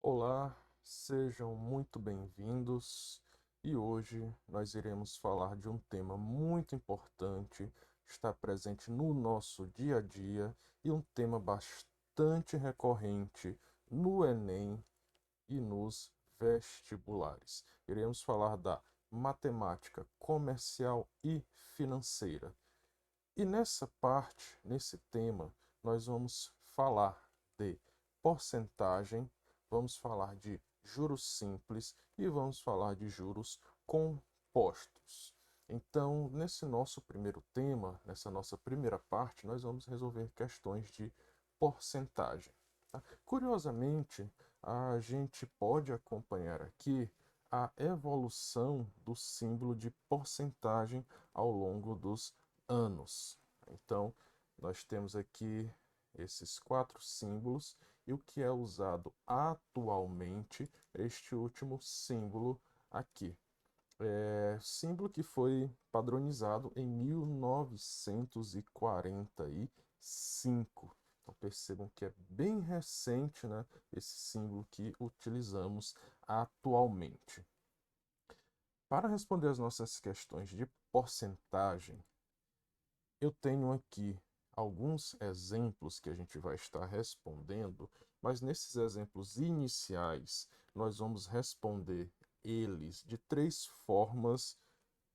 Olá, sejam muito bem-vindos e hoje nós iremos falar de um tema muito importante, está presente no nosso dia a dia e um tema bastante recorrente no Enem e nos vestibulares. Iremos falar da matemática comercial e financeira. E nessa parte, nesse tema, nós vamos falar de porcentagem, vamos falar de juros simples e vamos falar de juros compostos. Então, nesse nosso primeiro tema, nessa nossa primeira parte, nós vamos resolver questões de porcentagem. Tá? Curiosamente, a gente pode acompanhar aqui a evolução do símbolo de porcentagem ao longo dos anos. Então, nós temos aqui esses quatro símbolos e o que é usado atualmente, este último símbolo aqui. É símbolo que foi padronizado em 1945. Então percebam que é bem recente, né, esse símbolo que utilizamos atualmente. Para responder as nossas questões de porcentagem, eu tenho aqui alguns exemplos que a gente vai estar respondendo, mas nesses exemplos iniciais, nós vamos responder eles de três formas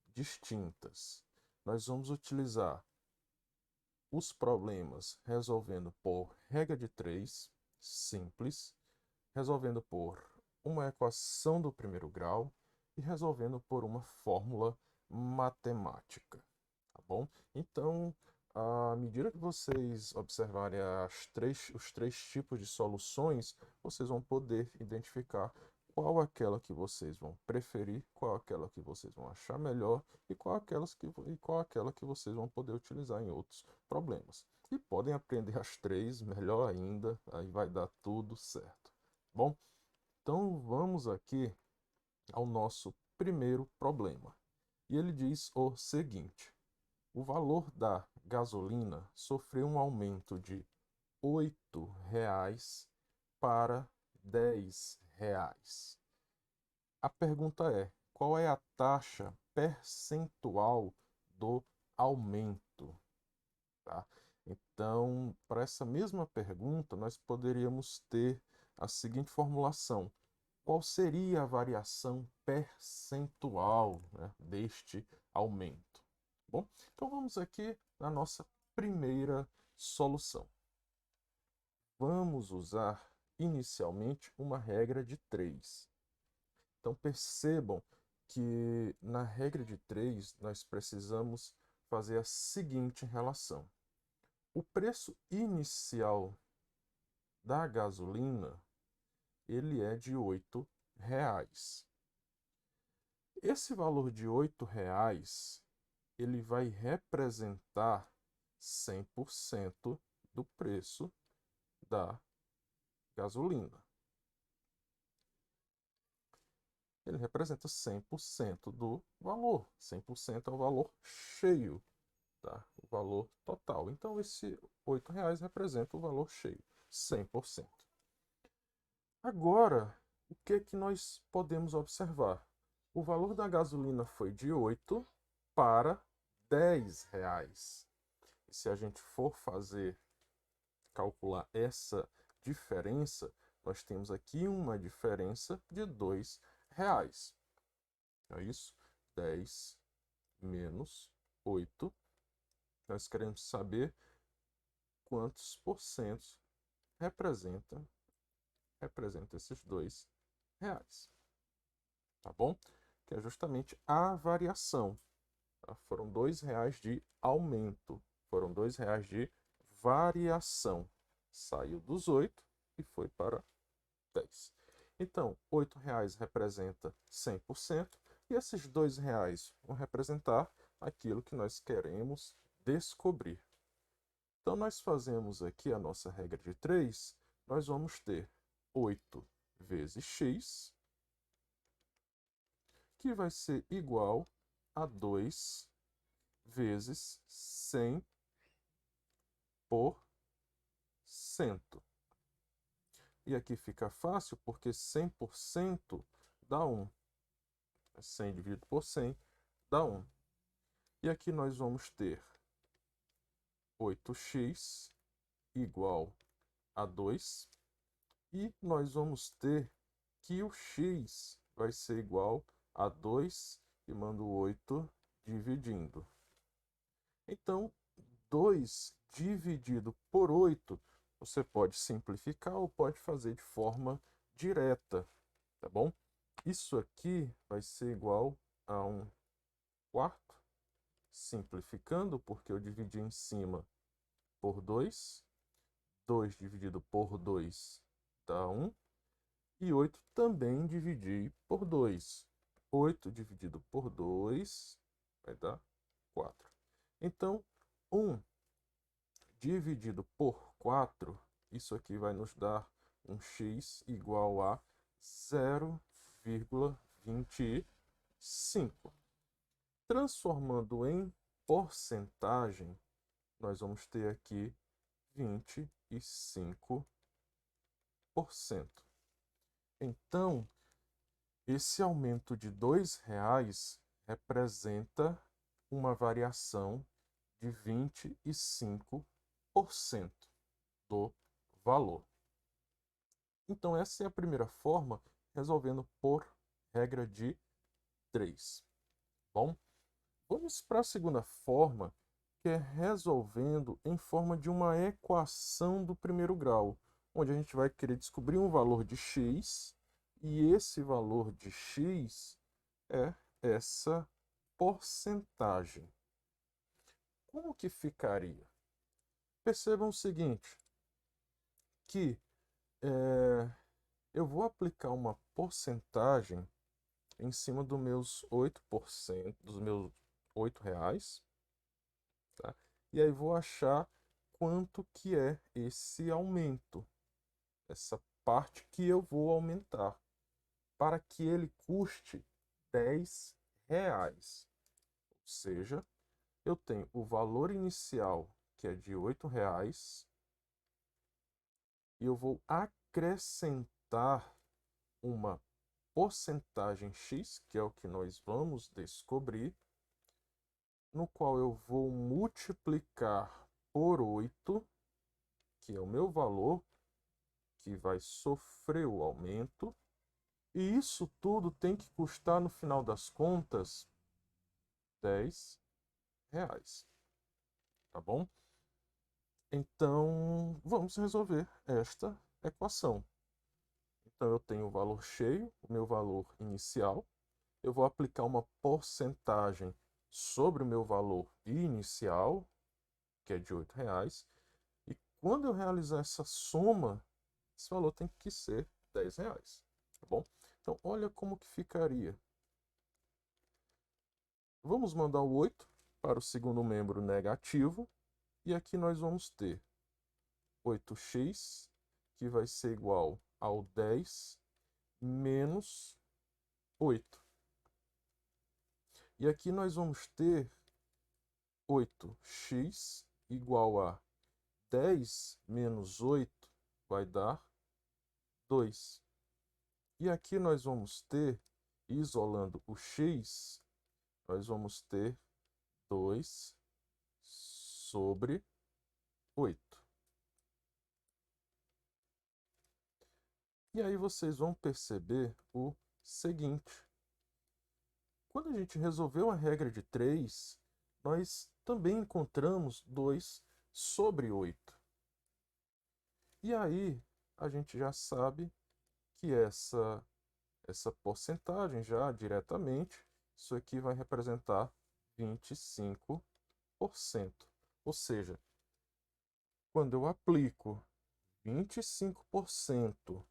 distintas. Nós vamos utilizar os problemas resolvendo por regra de três, simples, resolvendo por uma equação do primeiro grau e resolvendo por uma fórmula matemática, tá bom? Então, à medida que vocês observarem os três tipos de soluções, vocês vão poder identificar qual aquela que vocês vão preferir, qual aquela que vocês vão achar melhor e qual aquela que vocês vão poder utilizar em outros problemas. E podem aprender as três, melhor ainda, aí vai dar tudo certo. Bom, então vamos aqui ao nosso primeiro problema. E ele diz o seguinte: o valor da gasolina sofreu um aumento de R$ 8 para R$ 10. A pergunta é: qual é a taxa percentual do aumento? Tá? Então, para essa mesma pergunta, nós poderíamos ter a seguinte formulação: qual seria a variação percentual, né, deste aumento? Bom, então vamos aqui na nossa primeira solução. Vamos usar inicialmente uma regra de 3. Então percebam que na regra de 3 nós precisamos fazer a seguinte relação. O preço inicial da gasolina ele é de R$ 8. Esse valor de R$ 8 ele vai representar 100% do preço da gasolina. Ele representa 100% do valor. 100% é o valor cheio, tá? O valor total. Então, esse R$ 8 representa o valor cheio, 100%. Agora, o que que nós podemos observar? O valor da gasolina foi de 8 para R$ 10. E se a gente for calcular essa diferença, nós temos aqui uma diferença de R$ 2. É isso? 10 menos 8. Nós queremos saber quantos porcentos representa, representa esses R$ 2. Tá bom? Que é justamente a variação. Tá? Foram R$ 2 de aumento. Foram R$ 2 de variação. Saiu dos 8 e foi para 10. Então, R$ 8 representa 100% e esses R$ 2 vão representar aquilo que nós queremos descobrir. Então, nós fazemos aqui a nossa regra de 3, nós vamos ter 8 vezes x, que vai ser igual a 2 vezes 100%. E aqui fica fácil porque 100% dá 1. 100 dividido por 100 dá 1. E aqui nós vamos ter 8x igual a 2. E nós vamos ter que o x vai ser igual a 2 e mando 8 dividindo. Então, 2 dividido por 8, você pode simplificar ou pode fazer de forma direta, tá bom? Isso aqui vai ser igual a 1/4, simplificando, porque eu dividi em cima por 2. 2 dividido por 2 dá 1. E 8 também dividi por 2. 8 dividido por 2 vai dar 4. Então, 1 dividido por 4, isso aqui vai nos dar um x igual a 0,25. Transformando em porcentagem, nós vamos ter aqui 25%. Então, esse aumento de R$ 2 representa uma variação de 25% do valor. Então, essa é a primeira forma, resolvendo por regra de 3. Bom, vamos para a segunda forma, que é resolvendo em forma de uma equação do primeiro grau, onde a gente vai querer descobrir um valor de x, e esse valor de x é essa porcentagem. Como que ficaria? Percebam o seguinte, que eu vou aplicar uma porcentagem em cima dos meus 8%, dos meus R$ 8, tá? E aí vou achar quanto que é esse aumento, essa parte que eu vou aumentar, para que ele custe R$ 10. Ou seja, eu tenho o valor inicial, que é de R$ 8, e eu vou acrescentar uma porcentagem x, que é o que nós vamos descobrir, no qual eu vou multiplicar por 8, que é o meu valor, que vai sofrer o aumento, e isso tudo tem que custar, no final das contas, R$ 10, tá bom? Então, vamos resolver esta equação. Então, eu tenho o valor cheio, o meu valor inicial. Eu vou aplicar uma porcentagem sobre o meu valor inicial, que é de R$ 8. E quando eu realizar essa soma, esse valor tem que ser R$ 10, tá bom? Então, olha como que ficaria. Vamos mandar o 8 para o segundo membro negativo. E aqui nós vamos ter 8x, que vai ser igual ao 10 menos 8. E aqui nós vamos ter 8x igual a 10 menos 8 vai dar 2. E aqui nós vamos ter, isolando o x, nós vamos ter 2 sobre 8. E aí vocês vão perceber o seguinte. Quando a gente resolveu a regra de 3, nós também encontramos 2 sobre 8. E aí a gente já sabe que essa porcentagem já diretamente, isso aqui vai representar 25%. Ou seja, quando eu aplico 25%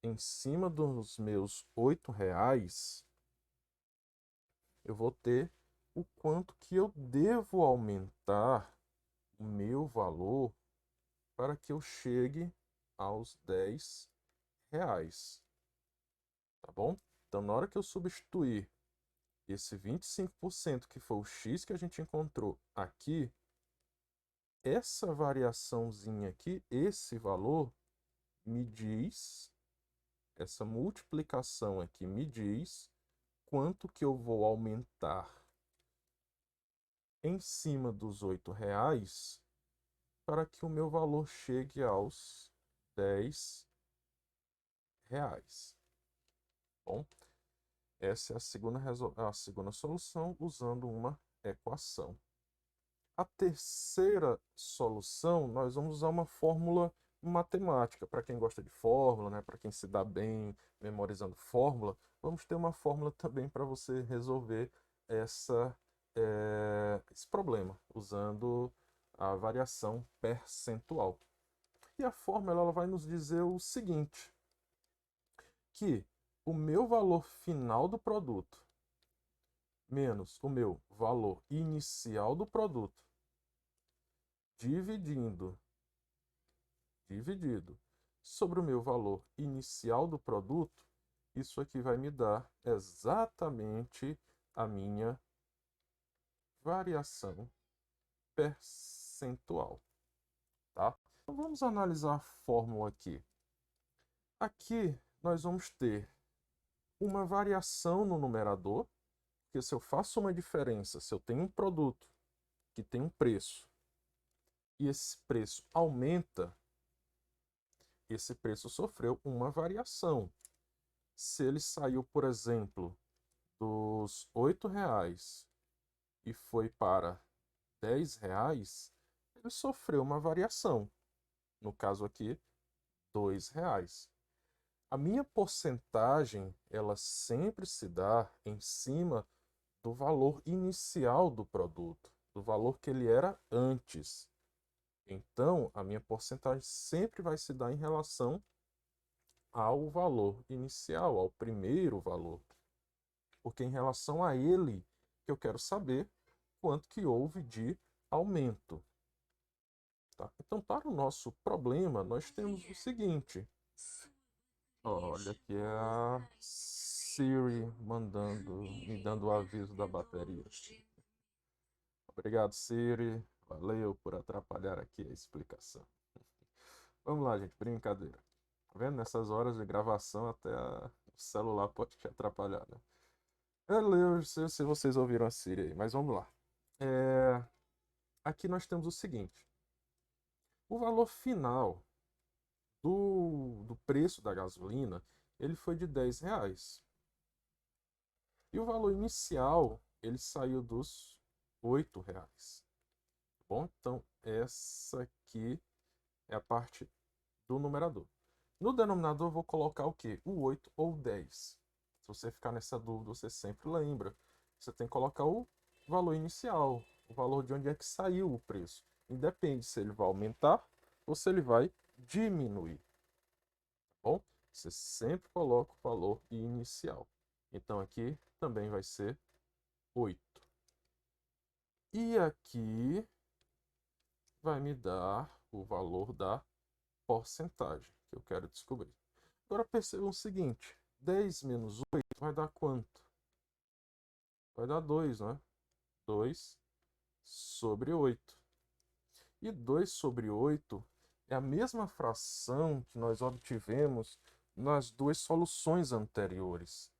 em cima dos meus R$ 8, eu vou ter o quanto que eu devo aumentar o meu valor para que eu chegue aos R$ 10, tá bom? Então, na hora que eu substituir esse 25%, que foi o x que a gente encontrou aqui, essa variaçãozinha aqui, esse valor, me diz, essa multiplicação aqui me diz quanto que eu vou aumentar em cima dos R$ 8 para que o meu valor chegue aos R$ 10. Bom, essa é a segunda solução usando uma equação. A terceira solução, nós vamos usar uma fórmula matemática. Para quem gosta de fórmula, né? Para quem se dá bem memorizando fórmula, vamos ter uma fórmula também para você resolver esse problema, usando a variação percentual. E a fórmula ela vai nos dizer o seguinte, que o meu valor final do produto menos o meu valor inicial do produto dividido sobre o meu valor inicial do produto, isso aqui vai me dar exatamente a minha variação percentual, tá? Então vamos analisar a fórmula aqui. Aqui nós vamos ter uma variação no numerador, porque se eu faço uma diferença, se eu tenho um produto que tem um preço e esse preço aumenta, esse preço sofreu uma variação. Se ele saiu, por exemplo, dos R$ 8 e foi para R$ 10, ele sofreu uma variação. No caso aqui, R$ 2. A minha porcentagem, ela sempre se dá em cima do valor inicial do produto, do valor que ele era antes. Então, a minha porcentagem sempre vai se dar em relação ao valor inicial, ao primeiro valor. Porque em relação a ele, eu quero saber quanto que houve de aumento. Tá? Então, para o nosso problema, nós temos o seguinte. Olha, aqui é a Siri me dando o aviso da bateria. Obrigado, Siri. Valeu por atrapalhar aqui a explicação. Vamos lá, gente, brincadeira. Tá vendo? Nessas horas de gravação, até o celular pode te atrapalhar, né? Eu se vocês ouviram a Siri aí, mas vamos lá. Aqui nós temos o seguinte. O valor final do preço da gasolina, ele foi de R$ 10. E o valor inicial, ele saiu dos R$ 8. Bom, então essa aqui é a parte do numerador. No denominador eu vou colocar o quê? O 8 ou o 10. Se você ficar nessa dúvida, você sempre lembra. Você tem que colocar o valor inicial, o valor de onde é que saiu o preço. Independe se ele vai aumentar ou se ele vai diminuir. Tá bom? Você sempre coloca o valor inicial. Então aqui também vai ser 8. E aqui vai me dar o valor da porcentagem que eu quero descobrir. Agora percebam o seguinte, 10 menos 8 vai dar quanto? Vai dar 2, né? 2 sobre 8. E 2 sobre 8 é a mesma fração que nós obtivemos nas duas soluções anteriores.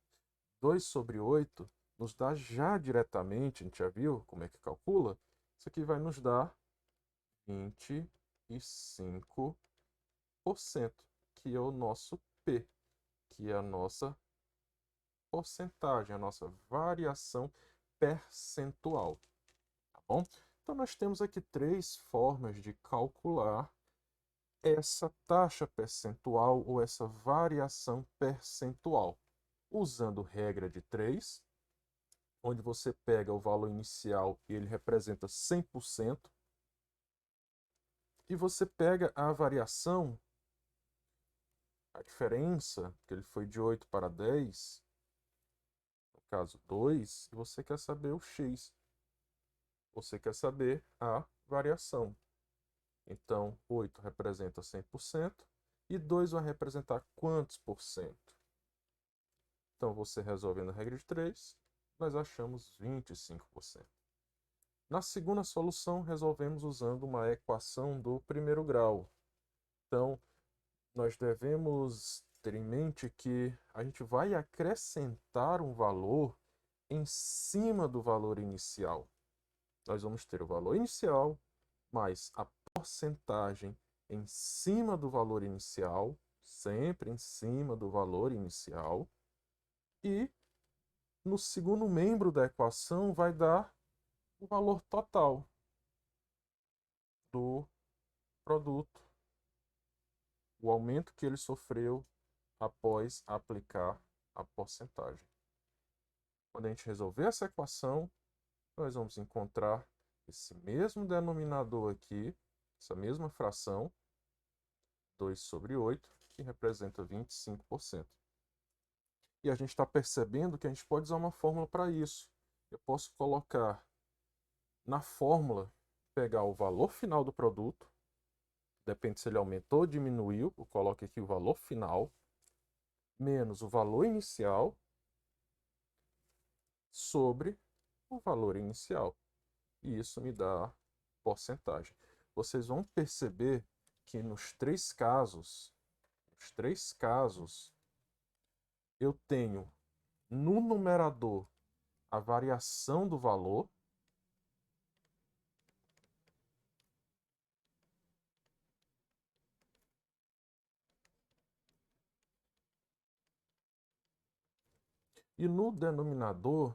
2 sobre 8 nos dá já diretamente, a gente já viu como é que calcula? Isso aqui vai nos dar 25%, que é o nosso P, que é a nossa porcentagem, a nossa variação percentual. Tá bom? Então, nós temos aqui 3 formas de calcular essa taxa percentual ou essa variação percentual. Usando regra de 3, onde você pega o valor inicial e ele representa 100%, e você pega a variação, a diferença, que ele foi de 8 para 10, no caso 2, e você quer saber o x. Você quer saber a variação. Então, 8 representa 100% e 2 vai representar quantos por cento? Então, você resolvendo a regra de 3, nós achamos 25%. Na segunda solução, resolvemos usando uma equação do primeiro grau. Então, nós devemos ter em mente que a gente vai acrescentar um valor em cima do valor inicial. Nós vamos ter o valor inicial mais a porcentagem em cima do valor inicial, sempre em cima do valor inicial, e no segundo membro da equação vai dar o valor total do produto, o aumento que ele sofreu após aplicar a porcentagem. Quando a gente resolver essa equação, nós vamos encontrar esse mesmo denominador aqui, essa mesma fração, 2/8, que representa 25%. E a gente está percebendo que a gente pode usar uma fórmula para isso. Eu posso colocar na fórmula, pegar o valor final do produto, depende se ele aumentou ou diminuiu, eu coloco aqui o valor final, menos o valor inicial, sobre o valor inicial. E isso me dá porcentagem. Vocês vão perceber que nos três casos, eu tenho no numerador a variação do valor, e no denominador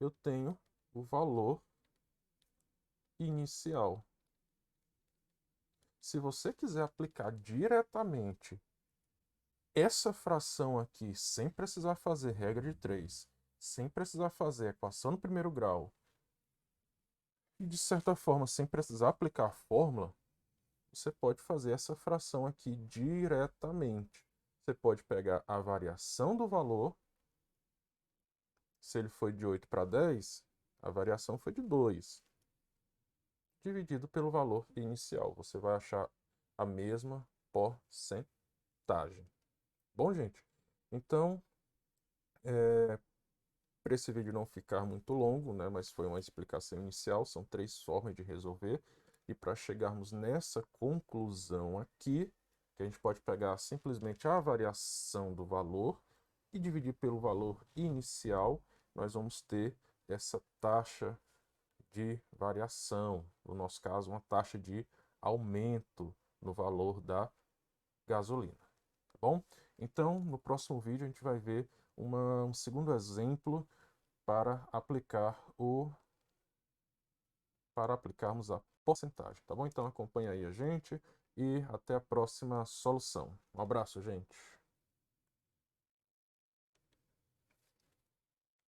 eu tenho o valor inicial. Se você quiser aplicar diretamente essa fração aqui, sem precisar fazer regra de 3, sem precisar fazer equação no primeiro grau, e de certa forma sem precisar aplicar a fórmula, você pode fazer essa fração aqui diretamente. Você pode pegar a variação do valor, se ele foi de 8 para 10, a variação foi de 2, dividido pelo valor inicial. Você vai achar a mesma porcentagem. Bom, gente, então, para esse vídeo não ficar muito longo, né, mas foi uma explicação inicial, são 3 formas de resolver, e para chegarmos nessa conclusão aqui, que a gente pode pegar simplesmente a variação do valor e dividir pelo valor inicial, nós vamos ter essa taxa de variação, no nosso caso, uma taxa de aumento no valor da gasolina, tá bom? Então, no próximo vídeo a gente vai ver um segundo exemplo para aplicarmos a porcentagem, tá bom? Então acompanha aí a gente e até a próxima solução. Um abraço, gente.